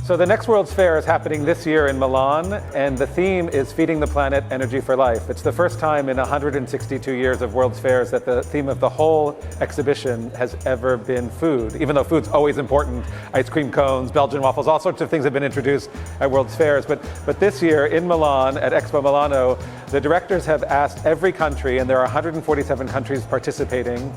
So the next World's Fair is happening this year in Milan, and the theme is Feeding the Planet, Energy for Life. It's the first time in 162 years of World's Fairs that the theme of the whole exhibition has ever been food, even though food's always important. Ice cream cones, Belgian waffles, all sorts of things have been introduced at World's Fairs. But this year in Milan, at Expo Milano, the directors have asked every country, and there are 147 countries participating,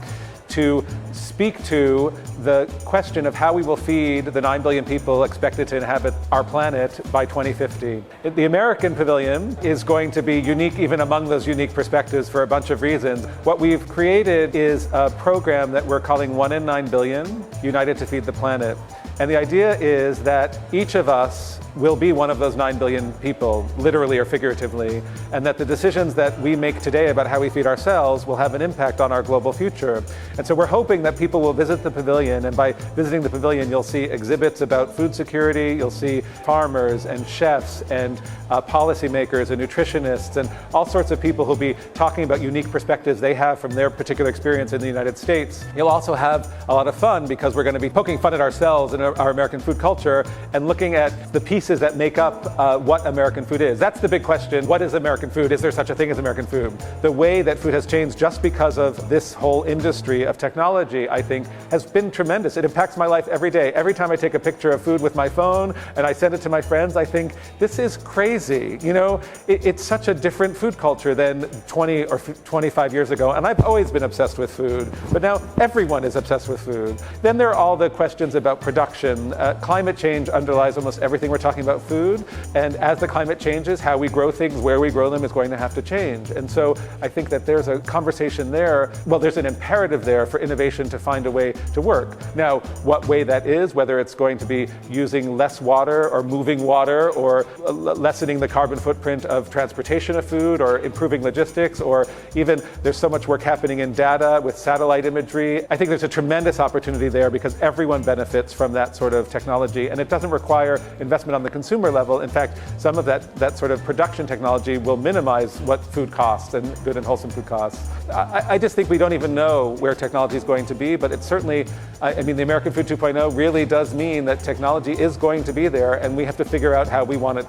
to speak to the question of how we will feed the 9 billion people expected to inhabit our planet by 2050. The American pavilion is going to be unique even among those unique perspectives for a bunch of reasons. What we've created is a program that we're calling 1 in 9 billion, United to Feed the Planet. And the idea is that each of us will be one of those 9 billion people, literally or figuratively, and that the decisions that we make today about how we feed ourselves will have an impact on our global future. And so we're hoping that people will visit the pavilion, and by visiting the pavilion you'll see exhibits about food security, you'll see farmers and chefs and policymakers and nutritionists and all sorts of people who'll be talking about unique perspectives they have from their particular experience in the United States. You'll also have a lot of fun because we're going to be poking fun at ourselves and our American food culture and looking at the pieces that make up what American food is. That's the big question. What is American food? Is there such a thing as American food? The way that food has changed just because of this whole industry of technology, I think, has been tremendous. It impacts my life every day. Every time I take a picture of food with my phone and I send it to my friends, I think, this is crazy. You know, it's such a different food culture than 20 or 25 years ago, and I've always been obsessed with food, but now everyone is obsessed with food. Then there are all the questions about production. Climate change underlies almost everything we're talking about food, and as the climate changes, how we grow things, where we grow them is going to have to change. And so I think that there's a conversation there, well, there's an imperative there for innovation to find a way to work. Now, what way that is, whether it's going to be using less water or moving water or lessening the carbon footprint of transportation of food or improving logistics, or even there's so much work happening in data with satellite imagery. I think there's a tremendous opportunity there because everyone benefits from that sort of technology, and it doesn't require investment on the consumer level. In fact, some of that sort of production technology will minimize what food costs and good and wholesome food costs. I just think we don't even know where technology is going to be, but it's certainly, I mean, the American Food 2.0 really does mean that technology is going to be there, and we have to figure out how we want it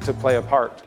to play a part.